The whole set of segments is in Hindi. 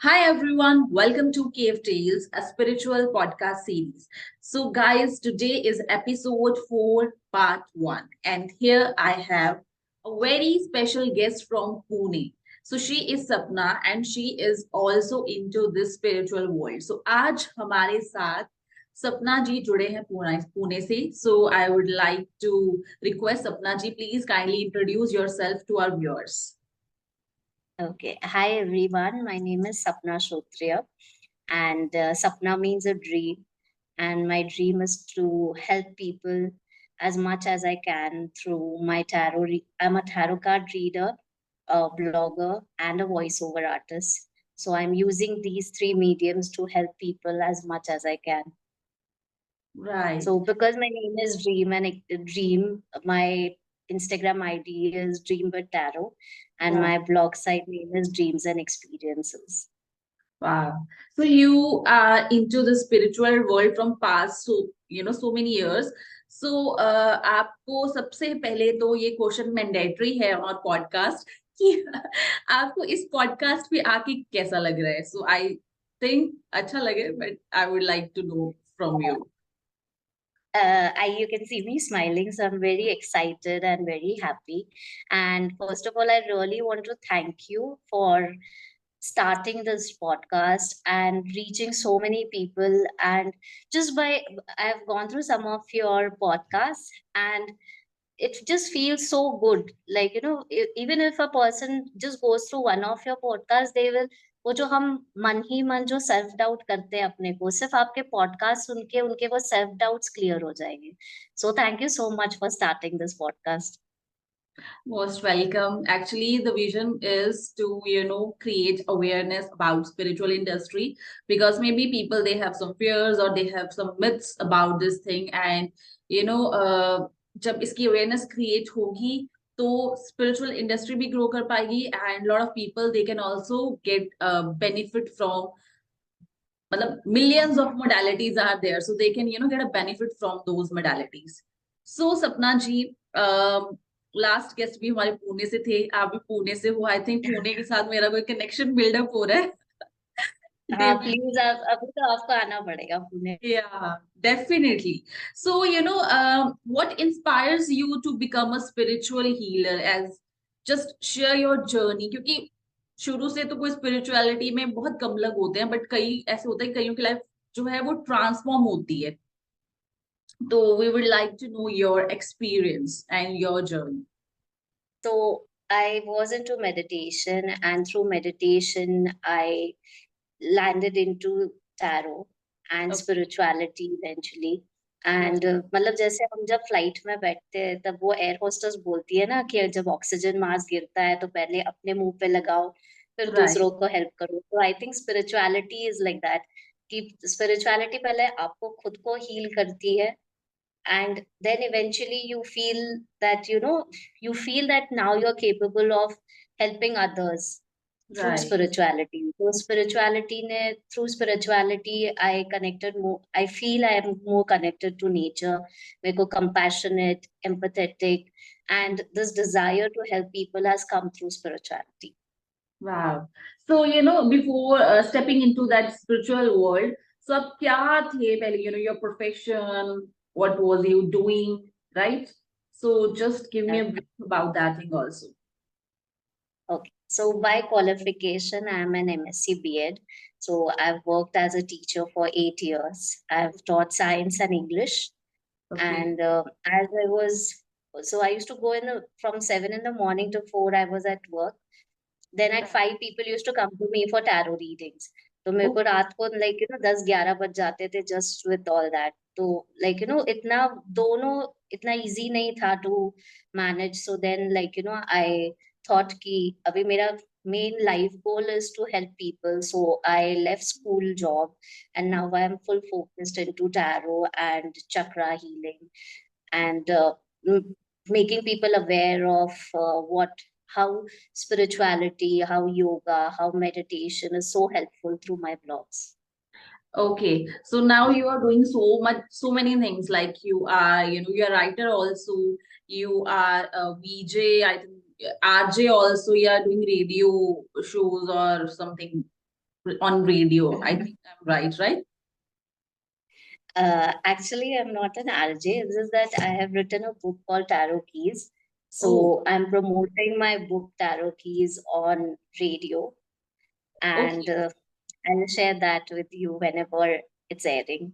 Hi everyone, welcome to Cave Tales, a spiritual podcast series. So, guys, today is episode 4, part 1, and here I have a very special guest from Pune. So, she is Sapna and she is also into this spiritual world. So, आज हमारे साथ सपना जी जुड़े हैं पुणे से. So, I would like to request Sapna ji, please kindly introduce yourself to our viewers. Okay. Hi, everyone. My name is Sapana Shrotriya, and Sapna means a dream. And my dream is to help people as much as I can through my tarot. I'm a tarot card reader, a blogger, and a voiceover artist. So I'm using these three mediums to help people as much as I can. Right. So because my name is Dream and Dream, my Instagram ID is Dream with Tarot, and Yeah. my blog site name is Dreams and Experiences. Wow. So you are into the spiritual world from past so many years. So आपको सबसे पहले तो ये क्वेश्चन मैंडेटरी है और पॉडकास्ट कि आपको इस पॉडकास्ट पे आके कैसा लग रहा है. सो आई थिंक अच्छा लगे but I would like to know from you. You can see me smiling, so I'm very excited and very happy. And first of all, I really want to thank you for starting this podcast and reaching so many people. And just by I've gone through some of your podcasts, and it just feels so good. Like, even if a person just goes through one of your podcasts, they will वो जो हम मन ही मन जो सेल्फ डाउट करते हैं अपने को, सिर्फ आपके पॉडकास्ट सुन के उनके वो सेल्फ डाउट्स क्लियर हो जाएंगे. So thank you so much for starting this podcast. Most welcome. Actually, the vision is to, create awareness about spiritual industry because maybe people they have some fears or they have some myths about this thing and जब इसकी awareness create होगी तो spiritual industry भी grow कर पाएगी and lot of people they can also get benefit from मतलब millions of modalities are there so they can get a benefit from those modalities. So Sapna ji, last guest भी हमारे पुणे से थे, आप भी पुणे से हो. आई थिंक पुणे के साथ मेरा कोई कनेक्शन बिल्डअप हो रहा है. हाँ प्लीज, आप अभी तो आपको आना पड़ेगा Pune. Yeah, definitely. So, what inspires you to become a spiritual healer? As just share your journey. क्योंकि शुरू से तो कोई spirituality में बहुत कम लोग होते हैं, but कई ऐसे होता है कईयों की लाइफ जो है वो ट्रांसफॉर्म होती है. तो we would like to know your experience and your journey. So I was into meditation, and through meditation, I landed into tarot and Okay. spirituality eventually. And मतलब जैसे हम जब फ्लाइट में बैठते हैं तब वो एयर होस्टेस बोलती है ना कि जब ऑक्सीजन मास्क गिरता है तो पहले अपने मुंह पे लगाओ फिर Right. दूसरों को हेल्प करो. तो I think spirituality is like that कि स्पिरिचुअलिटी पहले आपको खुद को हील करती है, and then eventually you feel that now you're capable of helping others through Right. spirituality. So through spirituality I connected more. I feel I am more connected to nature, make compassionate, empathetic, and this desire to help people has come through spirituality. Wow. So, before stepping into that spiritual world, so आप क्या थे पहले, your profession, what was you doing, right? So just give me Uh, a brief about that thing also. Okay. So by qualification, I'm an MSc BEd. So I've worked as a teacher for 8 years. I've taught science and English. Okay. And I used to go from 7 in the morning to 4, I was at work. Then at 5, people used to come to me for tarot readings. तो मेरे को रात को 10-11 बज जाते थे just with all that. तो इतना दोनों इतना easy नहीं था to manage. So then I thought कि अभी मेरा main life goal is to help people. So I left school job and now I am full focused into tarot and chakra healing and making people aware of how spirituality, how yoga, how meditation is so helpful through my blogs. Okay. So now you are doing so many things. Like you are, you're a writer also. You are a VJ, I think RJ also. You are doing radio shows or something, on radio. I think I'm right, right? Actually, I'm not an RJ. It's just that I have written a book called Tarot Keys. Oh, So I'm promoting my book Tarot Keys on radio, and okay. I'll share that with you whenever it's airing.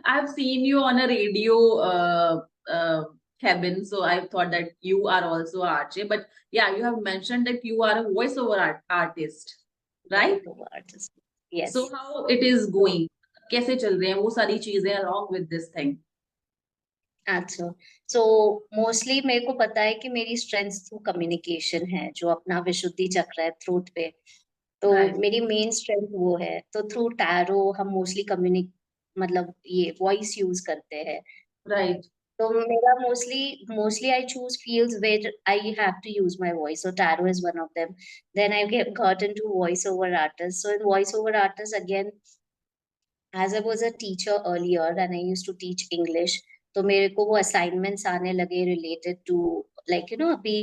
I've seen you on a radio uh, cabin, so I thought that you are also RJ. But yeah, you have mentioned that you are a voiceover artist, right? Voiceover artist. So Yes. how it is going? कैसे चल रहे हैं वो सारी चीजें along with this thing? अच्छा, सो मोस्टली मेरे को पता है कि मेरी स्ट्रेंथ थ्रू कम्युनिकेशन है, जो अपना विशुद्धि चक्र है थ्रोट पे। तो Right, मेरी मेन स्ट्रेंथ वो है। तो थ्रू टैरो हम मोस्टली कम्युनिक मतलब ये वॉइस यूज करते हैं। right, तो मेरा mostly mostly I choose fields where I have to use my voice, so tarot is one of them. Then I get got into voice over artist. So in voice over artist again, as I was a teacher earlier and I used to teach English, तो मेरे को वो assignments आने लगे related to like अभी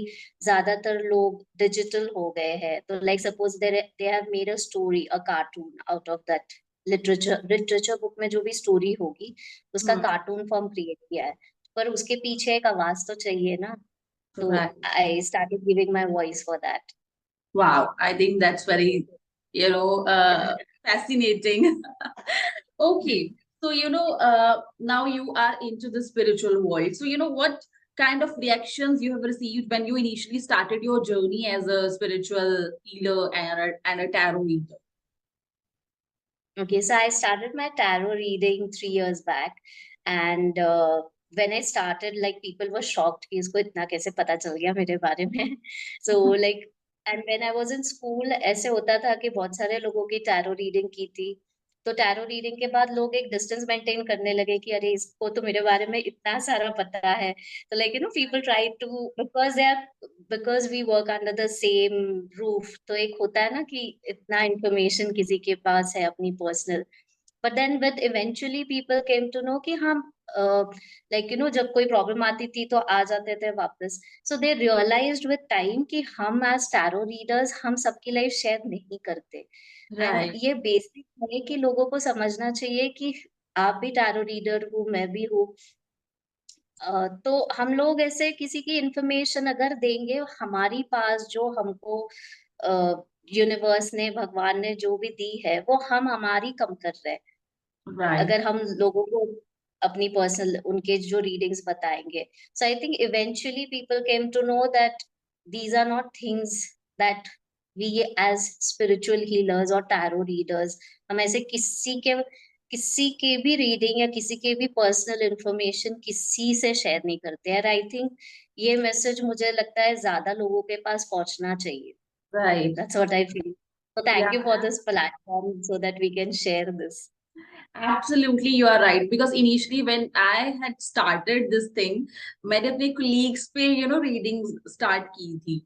ज्यादातर लोग digital हो गए हैं। तो like suppose they have made a story, a cartoon out of that literature book में जो भी story होगी उसका hmm, cartoon form create किया है, पर उसके पीछे एक आवाज तो चाहिए ना। तो right. I started giving my voice for that. Wow, I think that's very, fascinating. Okay, so now you are into the spiritual world. So what kind of reactions you have received when you initially started your journey as a spiritual healer and a tarot reader? Okay, so I started my tarot reading 3 years back, and when I started, like people were shocked कि इसको इतना कैसे पता चल गया मेरे बारे में. So like, and when I was in school, ऐसे होता था कि बहुत सारे लोगों की tarot reading की थी. तो टैरो रीडिंग के बाद लोग एक डिस्टेंस मेंटेन करने लगे कि अरे इसको तो मेरे बारे में इतना सारा पता है। तो like people try to, because they are, because we work under the same roof, तो एक होता है ना कि इतना इंफॉर्मेशन किसी के पास है अपनी personal. But then with eventually people came to know कि हम जब कोई प्रॉब्लम आती थी तो आ जाते थे वापस। सो दे रियलाइज्ड विद टाइम कि हम एज टैरो रीडर्स हम सबकी लाइफ शेयर नहीं करते। एंड Right, ये बेसिक है कि लोगों को समझना चाहिए कि आप भी टैरो रीडर हूँ, मैं भी हूँ। तो हम लोग ऐसे किसी की इंफॉर्मेशन अगर देंगे हमारी पास, जो हमको यूनिवर्स ने, भगवान ने जो भी दी है वो हम हमारी कम कर रहे हैं right, अगर हम लोगों को अपनी पर्सनल उनके जो रीडिंग्स बताएंगे। So I think eventually people came to know that these are not things that we as spiritual healers और टैरो रीडर्स हम ऐसे किसी के भी रीडिंग या किसी के भी पर्सनल इंफॉर्मेशन किसी से शेयर नहीं करते हैं। आई थिंक ये मैसेज मुझे लगता है ज्यादा लोगों के पास पहुंचना चाहिए। right. That's what I feel. So thank Yeah. you for this platform so that we can share this. Absolutely, you are right. Because initially, when I had started this thing, मैंने अपने colleagues पे readings start की थी,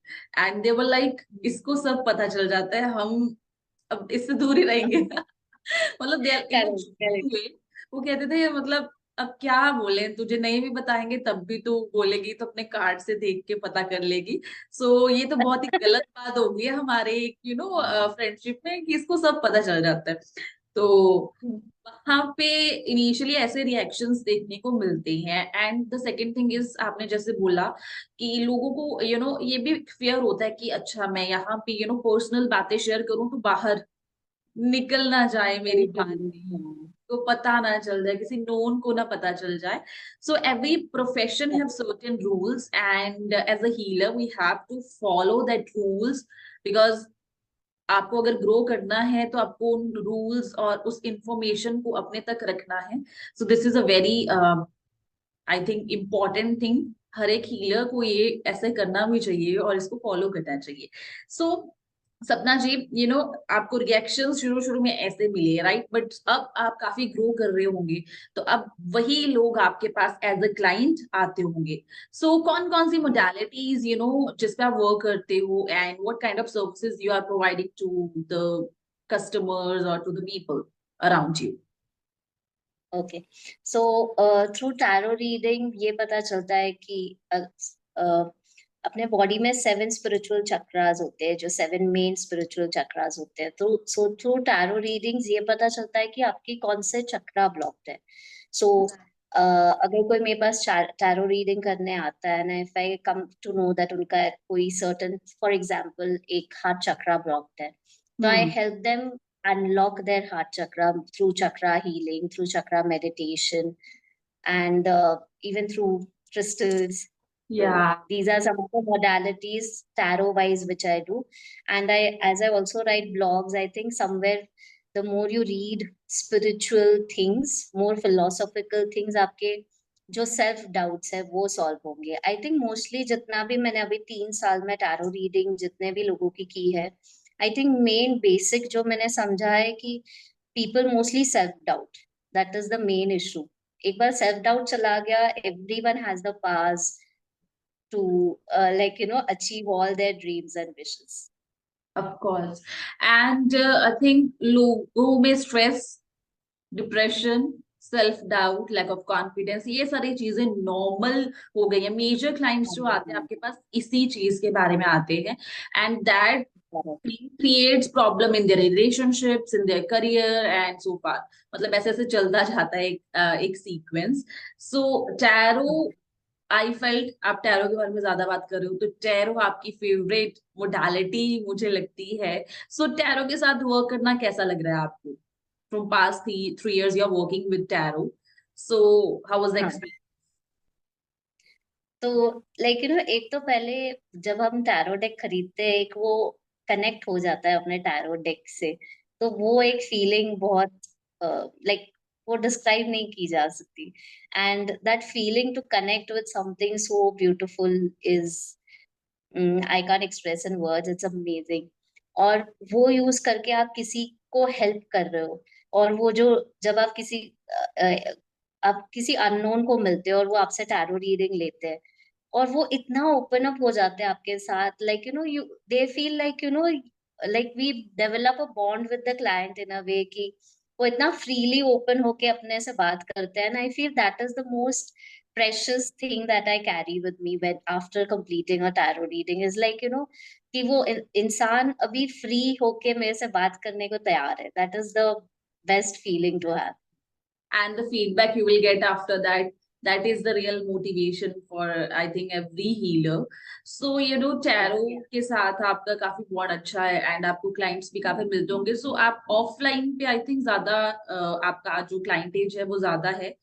and they were like, इसको सब पता चल जाता है, हम अब इससे दूर ही रहेंगे. मतलब they are in a Correct, joking correct. way. वो कहते थे मतलब अब क्या बोले, तुझे नहीं भी बताएंगे तब भी तू बोलेगी तो अपने कार्ड से देख के पता कर लेगी. सो ये तो बहुत ही गलत बात हो गई है हमारे फ्रेंडशिप में कि इसको सब पता चल जाता है. तो वहां पे इनिशियली ऐसे रिएक्शंस देखने को मिलते हैं. And the second thing is, आपने जैसे बोला कि लोगों को ये भी फियर होता है कि अच्छा मैं यहाँ पे पर्सनल बातें शेयर करूं तो बाहर निकल ना जाए मेरी बातें, तो पता ना चल जाए, किसी नोन को ना पता चल जाए. So every profession have certain rules and as a healer we have to follow that rules. Because आपको अगर ग्रो करना है तो आपको उन रूल्स और उस इंफॉर्मेशन को अपने तक रखना है. So this is a very I think important thing. हर एक हीलर को ये ऐसे करना भी चाहिए और इसको फॉलो करना चाहिए. सो सपना जी, आपको रिएक्शन शुरू शुरू में ऐसे मिले, राइट? बट अब आप काफी ग्रो कर रहे होंगे, तो अब वही लोग आपके पास एज अ क्लाइंट आते होंगे. सो कौन कौन सी मोडालिटीज जिस पे आप वर्क करते हो, and what kind of services you are providing to the customers और to the people around you? Okay, so through tarot reading ये पता चलता है कि अपने बॉडी में 7 स्पिरिचुअल चक्रास होते हैं, जो 7 मेन स्पिरिचुअल चक्रास होते हैं। तो सो थ्रू टैरो रीडिंग्स ये पता चलता है कि आपकी कौन से चक्रा ब्लॉक्ड है। सो अगर कोई मेरे पास टैरो रीडिंग करने आता है ना, if I come to know that उनका कोई सर्टन, फॉर एग्जांपल एक हार्ट चक्रा ब्लॉक्ड है, तो I help them unlock their heart chakra through chakra healing, through chakra meditation, and even through crystals. So Yeah. these are some of the modalities tarot wise which I do. And as I also write blogs, I think somewhere the more you read spiritual things, more philosophical things, आपके जो सेल्फ डाउट्स है वो सॉल्व होंगे। आई थिंक मोस्टली जितना भी मैंने अभी 3 साल में टैरो रीडिंग जितने भी लोगों की है, आई थिंक मेन बेसिक जो मैंने समझा है कि people mostly self doubt, that is the main issue. एक बार सेल्फ डाउट चला गया, everyone has the pass to achieve all their dreams and wishes. Of course. And I think लोगों में stress, depression, self doubt, lack of confidence, ये सारी चीजें नॉर्मल हो गई है। मेजर क्लाइंट्स जो आते हैं आपके पास इसी चीज के बारे में आते हैं, and that creates problem in their relationships, in their career and so far. मतलब ऐसे ऐसे चलता जाता है एक sequence. So tarot, I felt आप टैरो के बारे में ज्यादा बात कर रहे हो, तो टैरो आपकी फेवरेट मोडालिटी मुझे लगती है। सो टैरो के साथ वर्क करना कैसा लग रहा है आपको? From past 3 years you're working with tarot, so how was the हाँ, experience? तो एक तो पहले जब हम टैरो डेक खरीदते हैं, एक वो कनेक्ट हो जाता है अपने टैरो डेक से, तो वो एक फीलिंग बहुत वो डिस्क्राइब नहीं की जा सकती। And that feeling to connect with something so beautiful is, I can express in words, it's amazing. और वो यूज करके आप किसी को हेल्प कर रहे हो, और वो जो जब आप किसी अननोन को मिलते हो और वो आपसे टैरो रीडिंग लेते हैं, और वो इतना ओपन अप हो जाते हैं आपके साथ, you they feel we develop a bond with the client in a way कि वो इतना फ्रीली ओपन होके अपने से बात करते हैं। I feel that is the most precious thing that I carry with me when after completing a tarot reading is कि वो इंसान अभी फ्री होके मेरे से बात करने को तैयार है। That is the best feeling to have. And the feedback you will get after that, that is the real motivation for I think every healer. So tarot के साथ आपका काफी बॉन्ड अच्छा है, एंड आपको क्लाइंट्स भी काफी मिलते होंगे। सो आप ऑफलाइन पे आई थिंक ज्यादा आपका जो क्लाइंटेज है वो ज्यादा है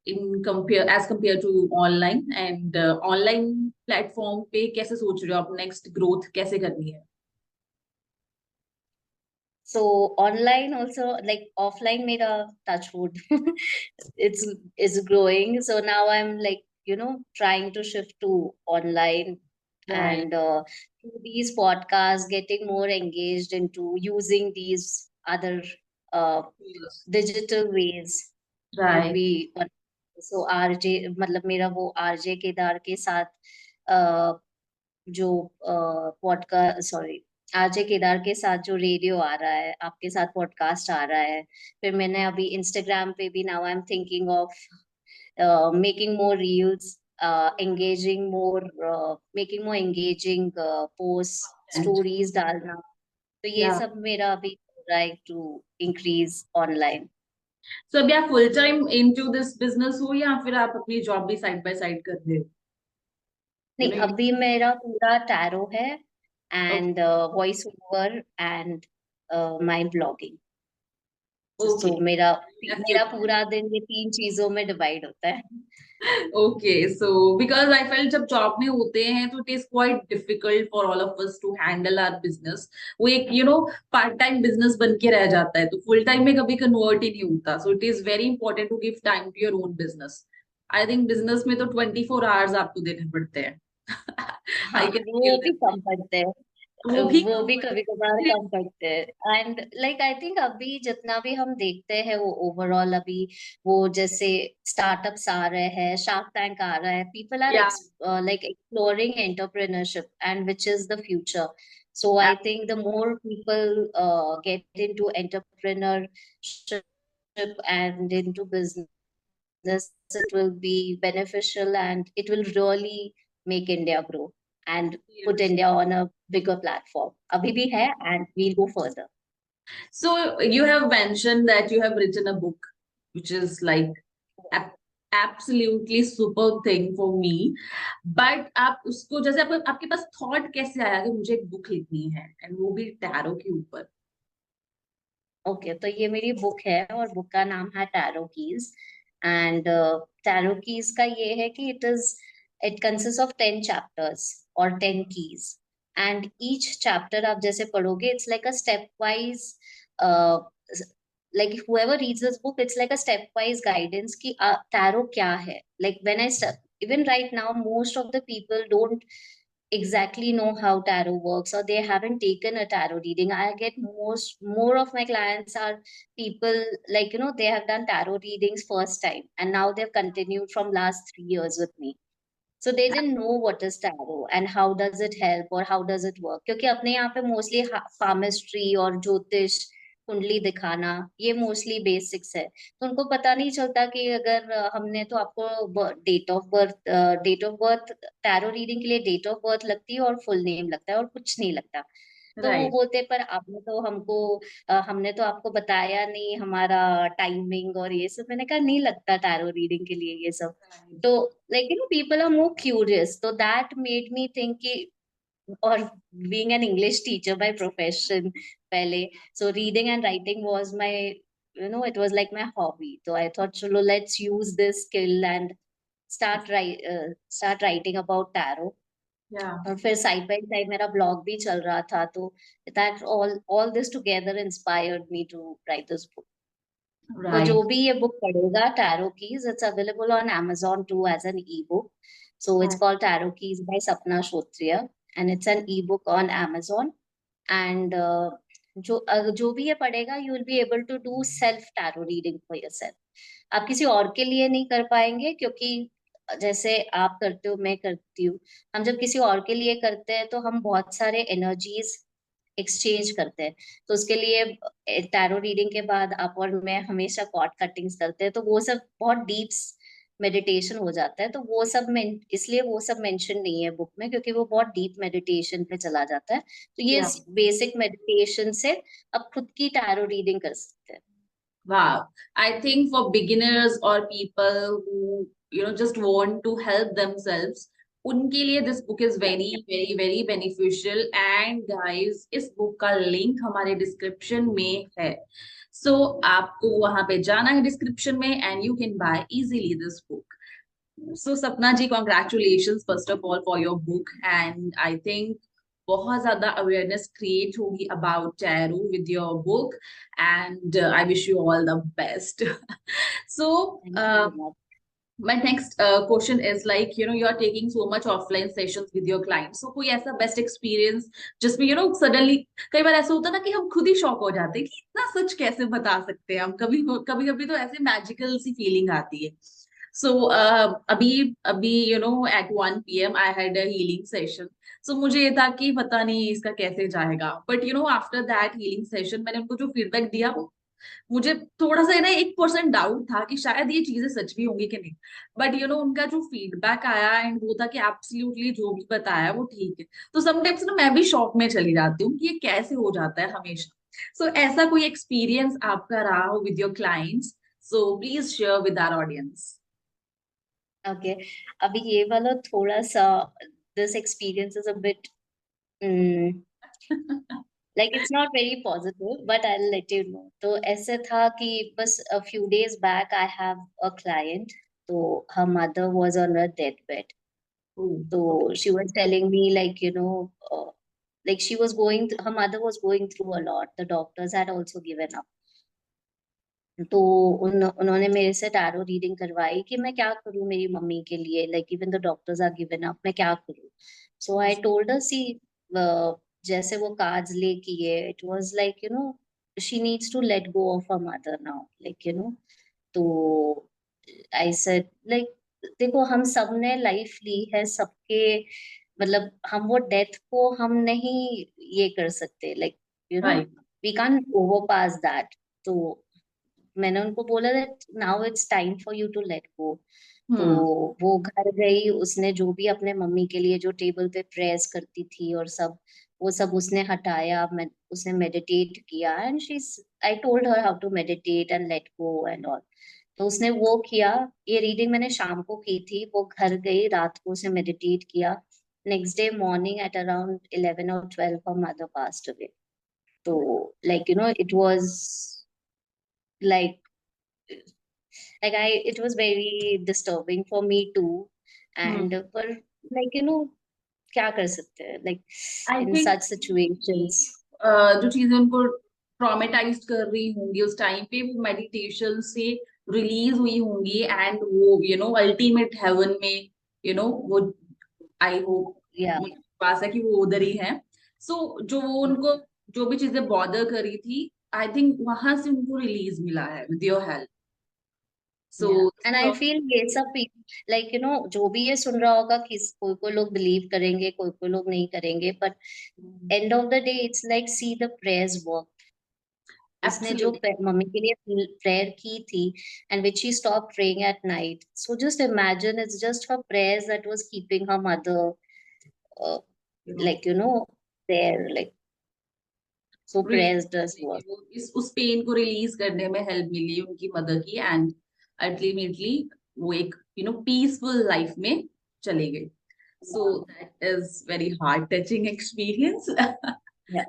in compare as compare to online, and online platform पे कैसे सोच रहे हो आप नेक्स्ट ग्रोथ कैसे करनी है? So online also, like offline made a touch wood. It's growing. So now I'm trying to shift to online, Right. and through these podcasts, getting more engaged into using these other uh, Yes. digital ways would Right. be one. So RJ मतलब मेरा वो आरजे केदार के साथ uh, जो पॉडकास्ट, सॉरी, आरजे केदार के साथ जो रेडियो आ रहा है, आपके साथ पॉडकास्ट आ रहा है। फिर मैंने अभी इंस्टाग्राम पे भी now I am thinking of making more reels, engaging more, making more engaging post, And stories डालना। तो ये yeah. सब मेरा अभी try to increase online. So अभी आप full time into this business हो, या फिर आप अपनी जॉब भी साइड बाय साइड कर रहे हो? नहीं, अभी मेरा पूरा टैरो है, and okay. Voice over, and my blogging. Okay. So मेरा That's मेरा पूरा दिन ये 3 चीजों में डिवाइड होता है। Okay. So because I felt जब जॉब में होते हैं तो it is quite difficult for all of us to handle our business. वो एक पार्ट टाइम बिजनेस बन के रह जाता है, तो फुल टाइम में कभी कन्वर्ट ही नहीं होता। So it is very important to give time to your own business. I think business में तो 24 आवर्स आपको देने पड़ते हैं। हाँ, आई कैन वो फील भी दैट। कम पड़ते हैं। वो भी वो कम भी कभी कभार पड़ते हैं। कम पड़ते हैं। एंड आई थिंक अभी जितना भी हम देखते हैं वो ओवरऑल अभी वो जैसे स्टार्टअप्स आ रहे हैं, शार्क टैंक आ रहा है, पीपल आर या exploring entrepreneurship and which is the future. So I think the more people get into entrepreneurship and into business, it will be beneficial and it will really make India grow. and put India on a bigger platform. Abhi bhi hai, and we'll go further. So you have mentioned that you have written a book, which is like ab- absolutely superb thing for me. But आप उसको जैसे आपके पास थॉट कैसे आया कि मुझे एक बुक लिखनी है एंड वो भी टैरो के ऊपर? ओके, तो ये मेरी बुक है और बुक का नाम है tarot keys. And tarot keys का ये है कि इट कंसिस्ट ऑफ 10 चैप्टर्स और 10 कीज। एंड ईच चैप्टर आप जैसे पढ़ोगे, it's like a step wise, like whoever reads this book, it's like a stepwise guidance ki tarot kya hai. Like when even right now, most of the people don't exactly know how tarot works, or they haven't taken a tarot reading. I get more of my clients are people, like, they have done tarot readings first time, and now they've continued from last 3 years with me. So they didn't know what is tarot and how does it help or how does it work, क्योंकि अपने यहाँ पे मोस्टली palmistry और ज्योतिष, कुंडली दिखाना, ये मोस्टली बेसिक्स है। तो उनको पता नहीं चलता कि अगर हमने तो आपको date of birth tarot reading के लिए डेट ऑफ बर्थ लगती है और फुल नेम लगता है और कुछ नहीं लगता। तो वो राइट। बोलते पर आपने तो हमने तो आपको बताया नहीं हमारा टाइमिंग और ये सब। मैंने कहा नहीं लगता टैरो रीडिंग के लिए ये सब। तो like people are more curious, so that made me think कि, और being an English teacher by profession पहले, so reading and writing was my, it was like my hobby. So I thought चलो let's use this skill and start writing about tarot. या और फिर साइड बाय साइड मेरा ब्लॉग भी चल रहा था, तो that all this together inspired me to write this book. तो जो राइट। भी ये बुक पढ़ेगा tarot keys, it's available on Amazon too as an e book. So it's called tarot keys by Sapna Shrotriya, and it's an e book on Amazon। And जो भी ये पढ़ेगा, you will be able to do self tarot reading for yourself. आप किसी और के लिए नहीं कर पाएंगे, क्योंकि जैसे आप करते हो, मैं करती हूँ, हम जब किसी और के लिए करते हैं तो हम बहुत सारे एनर्जीज एक्सचेंज करते हैं। तो उसके लिए टैरो रीडिंग के बाद आप और मैं हमेशा कॉर्ड कटिंग्स करते हैं, तो वो सब बहुत डीप मेडिटेशन हो जाता है। तो वो सब में इसलिए वो सब मेंशन नहीं है बुक में, क्योंकि वो बहुत डीप मेडिटेशन पे चला जाता है। तो ये या बेसिक मेडिटेशन से आप खुद की टैरो रीडिंग कर सकते हैं। wow, I think for beginners or people who just want to help themselves, उनके लिए this book is very very very beneficial. And guys, इस book का link हमारे description में है, so आपको वहां पे जाना है description में and you can buy easily this book. So Sapna ji, congratulations first of all for your book, and I think बहुत ज्यादा अवेयरनेस क्रिएट होगी about tarot with your book, and I wish you all the best. So thank you very much. my next question is, like, you are taking so much offline sessions with your clients, so कोई ऐसा बेस्ट एक्सपीरियंस जिसमें सडनली, कई बार ऐसा होता है ना कि हम खुद ही शॉक हो जाते हैं कि इतना सच कैसे बता सकते हैं हम, कभी कभी कभी तो ऐसे मैजिकल सी फीलिंग आती है. So अभी अभी at 1 p.m. I had a healing session. So मुझे ये था कि पता नहीं इसका कैसे जाएगा, but after that healing session मैंने उनको जो फीडबैक दिया, वो मुझे थोड़ा सा ना 1% डाउट था कि शायद ये चीजें सच भी होंगी कि नहीं. बट उनका जो फीडबैक आया एंड वो था कि एब्सोल्युटली जो भी बताया वो ठीक है. तो समटाइम्स ना मैं भी शॉक में चली जाती हूँ कि ये कैसे हो जाता है हमेशा. सो ऐसा कोई एक्सपीरियंस आपका रहा हो with your clients, so please share with our audience. Okay, अभी ये वाला थोड़ा सा, this experience is a bit, like it's not very positive, but I'll let you know. तो ऐसे था कि बस a few days back I have a client, तो her mother was on her deathbed. So Okay. she was telling me, like, like she was her mother was going through a lot. The doctors had also given up. तो उन्होंने मेरे से टैरो रीडिंग करवाई कि मैं क्या करूं मेरी मम्मी के लिए, like even the doctors are given up, मैं क्या करूं। सो आई टोल्ड हर, सी, जैसे वो कार्ड्स लेके है, it was like she needs to let go of her mother now, like तो आई सेड, लाइक देखो हम सब ने लाइफ ली है सबके, मतलब हम वो डेथ को हम नहीं ये कर सकते, like Right. We can't over pass that. तो मैंने उनको बोला that now it's time for you to let go. तो हम्म। वो घर गई, उसने जो भी अपने मम्मी के लिए जो टेबल पे प्रेस करती थी और सब, वो सब उसने हटाया। उसने मेडिटेट किया and she, I told her how to meditate and let go and all. तो उसने वो किया। ये रीडिंग मैंने शाम को की थी, वो घर गई, रात को उसने मेडिटेट किया। Next day morning at around 11 or 12 her mother passed away. तो like you know it was like I, it was very disturbing for me too. And हम्म। पर like you know क्या कर सकते हैं, like I in think such situations. जो चीजें उनको ट्रॉमेटाइज कर रही होंगी उस टाइम पे, वो मेडिटेशन से रिलीज हुई होंगी, एंड वो अल्टीमेट हेवन में वो, आई होप, Yeah, मुझे विश्वास है कि वो उधर ही है। सो जो वो उनको जो भी चीजें बॉदर करी थी, आई थिंक वहां से उनको रिलीज मिला है with your help. So yeah. And I feel ये सब like you know जो भी ये सुन रहा होगा, किस कोई कोई लोग बिलीव करेंगे, कोई कोई लोग नहीं करेंगे, but end of the day it's like see the prayers work. उसने जो एब्सोल्युटली मम्मी के लिए प्रेयर की थी and which she stopped praying at night. So just imagine it's just her prayers that was keeping her mother uh, like you know there, like so release prayers does करने में, work. वो इस उस पेन को रिलीज करने में हेल्प मिली उनकी मदर की, एंड अल्टीमेटली वो एक पीसफुल लाइफ में चले गए। So that is very heart touching experience. Yeah.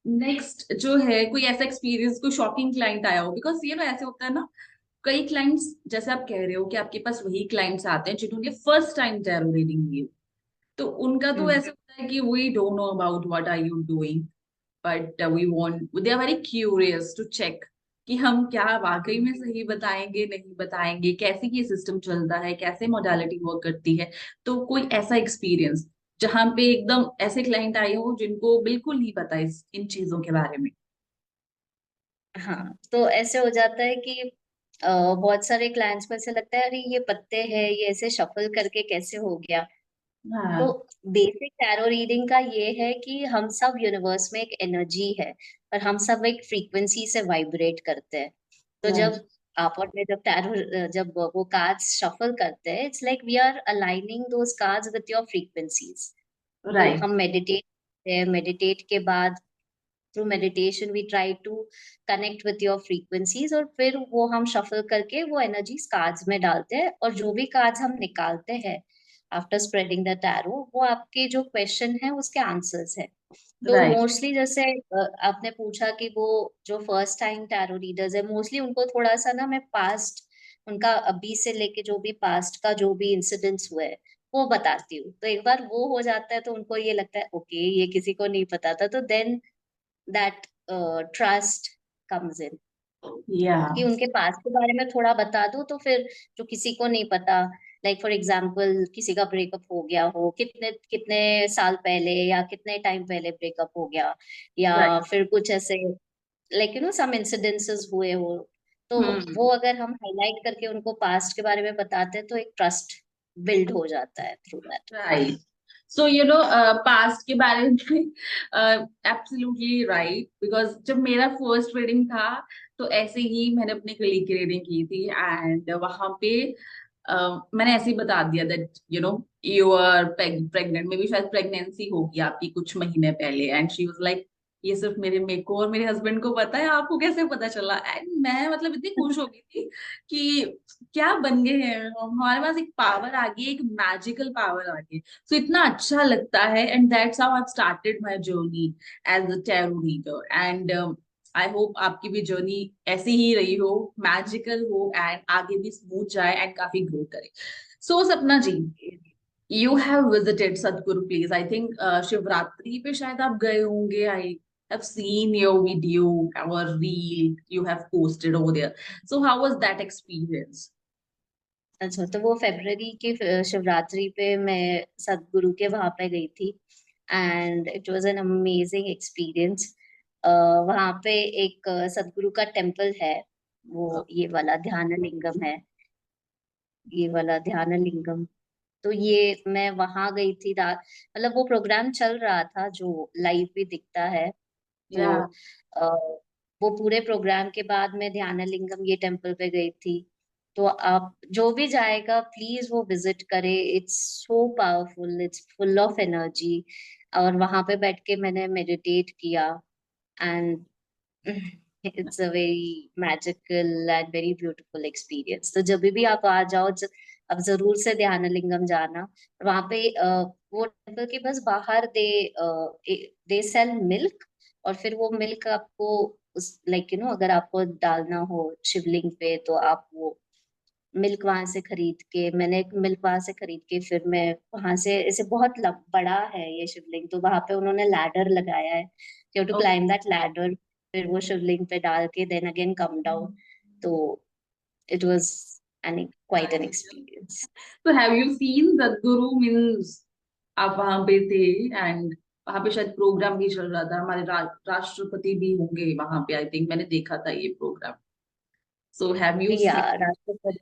Next जो है, कोई ऐसा एक्सपीरियंस, कोई शॉकिंग क्लाइंट आया हो, बिकॉज ऐसे होता है ना, कई क्लाइंट्स, जैसे आप कह रहे हो कि आपके पास वही क्लाइंट्स आते हैं जिन्होंने फर्स्ट टाइम टैरो रीडिंग ली, तो उनका तो Hmm. ऐसे होता है कि we don't know about what are you doing, but we want, they are very curious to check कि हम क्या वाकई में सही बताएंगे नहीं बताएंगे, कैसे ये सिस्टम चलता है, कैसे मोडालिटी वर्क करती है। तो कोई ऐसा एक्सपीरियंस जहां पे एकदम ऐसे क्लाइंट आए हो जिनको बिल्कुल नहीं पता इस इन चीजों के बारे में। हाँ, तो ऐसे हो जाता है कि बहुत सारे क्लाइंट्स को ऐसे लगता है अरे ये पत्ते हैं, ये ऐसे शफल करके कैसे हो गया। तो हाँ। बेसिक टैरो रीडिंग का ये है कि हम सब यूनिवर्स में एक एनर्जी है और हम सब एक फ्रीक्वेंसी से वाइब्रेट करते हैं। तो राइट। जब आप और मैं जब टैरो जब वो कार्ड्स शफल करते हैं, it's like we are aligning those cards with your frequencies. तो राइट। हम मेडिटेट के बाद through meditation we try to connect with your frequencies, और फिर वो हम शफल करके वो एनर्जीज कार्ड्स में डालते हैं, और जो भी कार्ड्स हम निकालते हैं आफ्टर स्प्रेडिंग द टैरो, वो आपके जो क्वेश्चन है उसके आंसर्स है। तो राइट। मोस्टली जैसे आपने पूछा कि वो जो फर्स्ट टाइम टैरो रीडर्स है, मोस्टली उनको थोड़ा सा ना मैं पास्ट, उनका अभी से लेके जो भी पास्ट का जो भी इंसिडेंट्स हुए हैं वो बताती हूँ। तो एक बार वो हो जाता है तो उनको ये लगता है ओके ये किसी को नहीं पता था, तो then that trust comes in, या। कि उनके पास के बारे में थोड़ा बता दो तो फिर जो किसी को नहीं पता, लाइक फॉर एग्जांपल किसी का ब्रेकअप हो गया हो, कितने कितने साल पहले या कितने टाइम पहले ब्रेकअप हो गया, या राइट। फिर कुछ ऐसे like you know some incidences हुए हो, तो वो हम्म। अगर हम हाईलाइट करके उनको पास्ट के बारे में बताते हैं तो एक ट्रस्ट बिल्ड हो जाता है through that. Right. So past के बारे में एब्सोल्युटली राइट, बिकॉज जब मेरा फर्स्ट रीडिंग था, तो ऐसे ही मैंने अपने कलीग की रीडिंग की थी, एंड वहां पे मैंने ऐसे ही बता दिया that you are pregnant, maybe शायद प्रेगनेंसी होगी आपकी कुछ महीने पहले, एंड शी वाज लाइक, ये सिर्फ मेरे को और मेरे हस्बैंड को पता है, आपको कैसे पता चला? एंड मैं इतनी खुश हो गई थी कि क्या बन गए हैं हमारे पास, एक पावर आ गई, एक मैजिकल पावर आ गई। सो इतना अच्छा लगता है, and that's how I started my journey as a tarot reader, and I hope आपकी भी जर्नी ऐसी ही रही हो, मैजिकल हो, एंड आगे भी स्मूथ जाए एंड काफी ग्रो करे। सो सपना जी, यू हैव विजिटेड सदगुरु प्लेस, आई थिंक शिवरात्रि पे शायद आप गए होंगे, आई have seen your video or reel you have posted over there. So how was that experience? अच्छा, तो वो फेब्रवरी की शिवरात्रि पे मैं सदगुरु के वहां पे गई थी and it was an amazing experience. वहां पे एक सदगुरु का टेम्पल है, वो ये वाला ध्यान लिंगम है, ये वाला ध्यान लिंगम। तो ये मैं वहां गई थी रात, मतलब वो प्रोग्राम चल रहा था जो लाइव भी दिखता है। तो Yeah. अ, वो पूरे प्रोग्राम के बाद मैं ध्यान लिंगम ये टेम्पल पे गई थी। तो आप जो भी जाएगा प्लीज वो विजिट करे, it's so powerful, it's full of energy. और वहां पे बैठ के मैंने मेडिटेट किया, and it's a very magical and very beautiful experience. तो जब भी आप आ जाओ, अब जरूर से ध्यानलिंगम जाना। वहां पे वो टेम्पल के बस बाहर दे सेल मिल्क, और फिर वो मिल्क आपको उस लाइक अगर आपको डालना हो शिवलिंग पे, तो आप वो मिल्क वहां से खरीद के, मैंने एक मिल्क वहां से खरीद के, फिर मैं वहां से, ऐसे बहुत बड़ा है ये शिवलिंग, तो वहां पे उन्होंने लैडर लगाया है, you to climb that ladder, फिर वो शिवलिंग पे डाल के देन अगेन कम डाउन। तो it was an quite an experience. तो have you seen Sadhguru means, आप वहां पे थे एंड वहां पे शायद प्रोग्राम भी चल रहा था, हमारे राष्ट्रपति भी होंगे वहां पे, आई थिंक मैंने देखा था ये program. So have you yeah seen?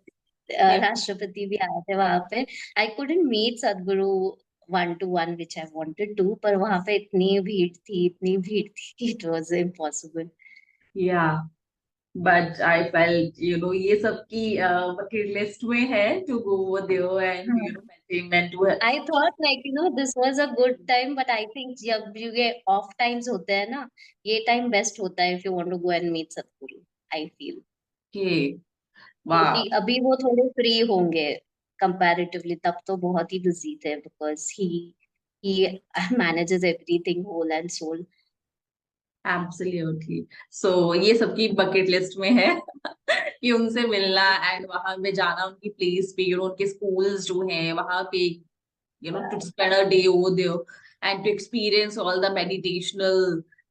राष्ट्रपति भी आए थे वहां पे। I couldn't meet Sadhguru one to one which I wanted to, पर वहां पे इतनी भीड़ थी, it was impossible. Yeah but I felt ये सब की बकेट लिस्ट में है to go over there and meant to. I thought this was a good time, but I think जब ये ऑफ टाइम्स होते हैं ना, ये टाइम बेस्ट होता है if you want to go and meet Satguru, I feel. Okay. वाह। क्योंकि अभी वो थोड़े फ्री होंगे कंपैरेटिवली, तब तो बहुत ही बिजी थे, because he manages everything whole and soul. Absolutely. So ये सबकी बकेट लिस्ट में है कि उनसे मिलना एंड वहां पे जाना, उनकी प्लेस पे, उनके स्कूल्स जो हैं वहां पे, to spend a day over there and to experience all the meditational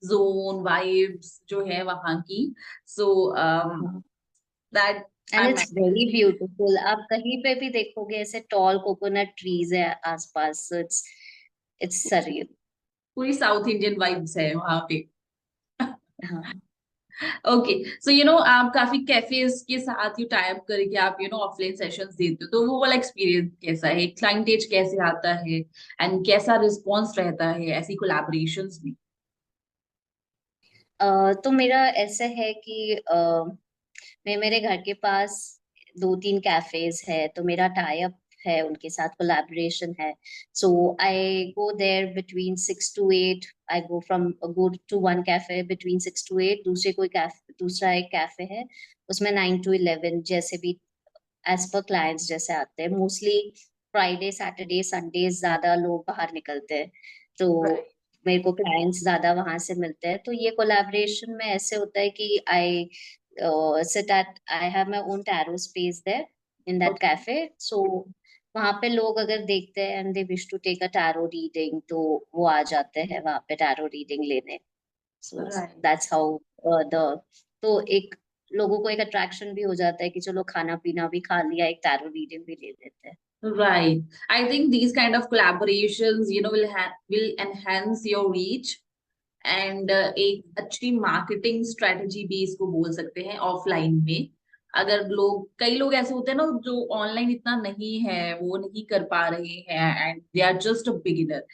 zone vibes जो है वहां की। So that and I'm it's very beautiful, आप कहीं पे भी देखोगे ऐसे टॉल कोकोनट ट्रीज है आसपास, इट्स सरियल। पूरी साउथ इंडियन वाइब्स है वहां पे। हाँ। ओके। सो आप काफी कैफेज के साथ यू टाइप करके आप ऑफलाइन सेशंस देते हो, तो वो वाला एक्सपीरियंस कैसा है, क्लाइंटेज कैसे आता है एंड कैसा रिस्पॉन्स रहता है ऐसी कोलैबोरेशंस में? तो मेरा ऐसा है कि मैं मेरे घर के पास दो तीन कैफेज है, तो मेरा टाई अप है, उनके साथ कोलैबोरेशन है। So I go there between 6 to 8, I go to one cafe between 6 to 8, दूसरा एक कैफे है उसमें 9 to 11, जैसे भी एज पर क्लाइंट्स जैसे आते हैं। मोस्टली फ्राइडे सैटरडे संडे ज्यादा लोग बाहर निकलते हैं, तो मेरे को क्लाइंट्स ज्यादा वहां से मिलते हैं। तो ये कोलैबोरेशन में ऐसे होता है कि I have my own tarot space there in that okay. Cafe. So वहां पे लोग अगर देखते हैं and they wish to take a tarot reading, तो वो आ जाते हैं वहां पे टैरो रीडिंग लेने। सो राइट। दैट्स हाउ द तो एक लोगों को एक अट्रैक्शन भी हो जाता है कि चलो खाना पीना भी खा लिया, एक टैरो रीडिंग भी ले लेते हैं। Right. I think these kind of collaborations, will enhance your reach and एक अच्छी मार्केटिंग स्ट्रेटजी भी इसको बोल सकते हैं ऑफलाइन में। अगर कई लोग ऐसे होते हैं ना जो ऑनलाइन इतना नहीं है, वो नहीं कर पा रहे हैं and they are just a beginner,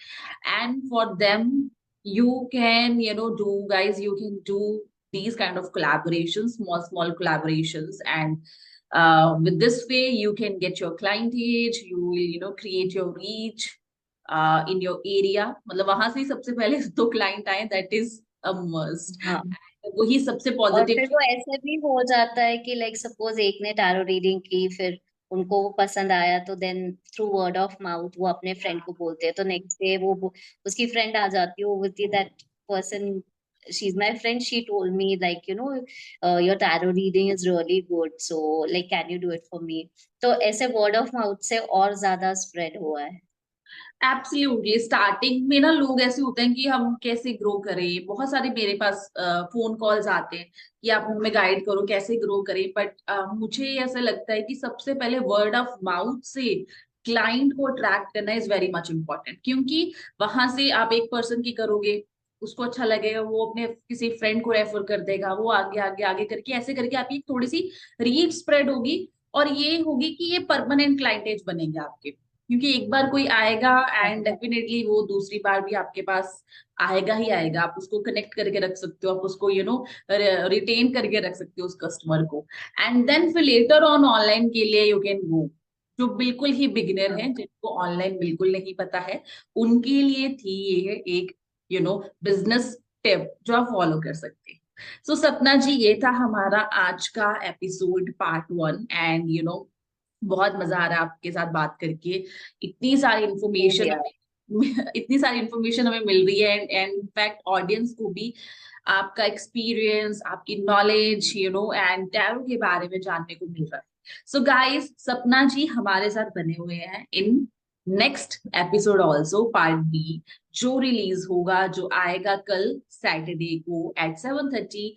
and for them you can do these kind of collaborations, small collaborations, and with this way you can get your clientage, you will create your reach in your area। मतलब वहां से ही सबसे पहले तो क्लाइंट आए, दैट इज अ मस्ट। हाँ, वही सबसे और पॉजिटिव फिर चीज। वो ऐसे भी हो जाता है कि लाइक सपोज एक ने टैरो रीडिंग की, फिर उनको वो पसंद आया, तो then through word of mouth वो अपने फ्रेंड को बोलते हैं, तो नेक्स्ट डे उसकी फ्रेंड आ जाती है, वो बोलती है that person, she is my friend, she told me like your tarot reading is really good, so like can you do it for me. तो ऐसे वर्ड ऑफ माउथ से और ज्यादा स्प्रेड हुआ है। एब्सोल्युटली। स्टार्टिंग में ना लोग ऐसे होते हैं कि हम कैसे ग्रो करें, बहुत सारे मेरे पास फोन कॉल्स आते हैं कि आप हमें गाइड करो कैसे ग्रो करें, बट मुझे ऐसा लगता है कि सबसे पहले वर्ड ऑफ माउथ से क्लाइंट को अट्रैक्ट करना इज वेरी मच इम्पोर्टेंट, क्योंकि वहां से आप एक पर्सन की करोगे, उसको अच्छा लगेगा, वो अपने किसी फ्रेंड को रेफर कर देगा, वो आगे आगे आगे करके ऐसे करके आपकी थोड़ी सी रीच स्प्रेड होगी, और ये होगी कि ये परमानेंट क्लाइंटेज बनेंगे आपके। क्योंकि एक बार कोई आएगा एंड डेफिनेटली वो दूसरी बार भी आपके पास आएगा ही आएगा। आप उसको कनेक्ट करके रख सकते हो, आप उसको रिटेन करके रख सकते हो उस कस्टमर को। एंड देन फिर लेटर ऑन ऑनलाइन के लिए यू कैन गो। जो बिल्कुल ही बिगिनर हैं, जिनको ऑनलाइन बिल्कुल नहीं पता है, उनके लिए थी ये एक बिजनेस टिप जो आप फॉलो कर सकते हैं। सो सपना जी, ये था हमारा आज का एपिसोड पार्ट 1। एंड बहुत मजा आ रहा है आपके साथ बात करके। इतनी सारी इंफॉर्मेशन यार। इतनी सारी इंफॉर्मेशन हमें मिल रही है, एंड इनफैक्ट ऑडियंस को भी आपका एक्सपीरियंस, आपकी नॉलेज एंड टैरो के बारे में जानने को मिल रहा है। सो गाइस, सपना जी हमारे साथ बने हुए हैं in next episode also, part 2, जो रिलीज होगा, जो आएगा कल सैटरडे को eight 7:30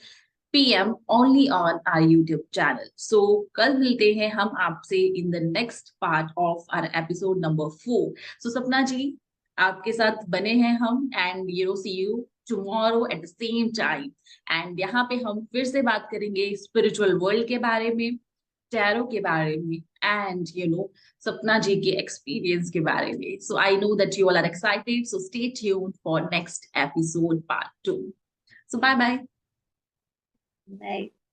PM only on our YouTube channel. So कल मिलते हैं हम आपसे in the next part of our episode number 4. So सपना जी, आपके साथ बने हैं हम, and see you tomorrow at the same time. And यहाँ पे हम फिर से बात करेंगे spiritual world के बारे में, टैरो के बारे में, and सपना जी के experience के बारे में. So I know that you all are excited. So stay tuned for next episode part 2. So bye bye. Bye.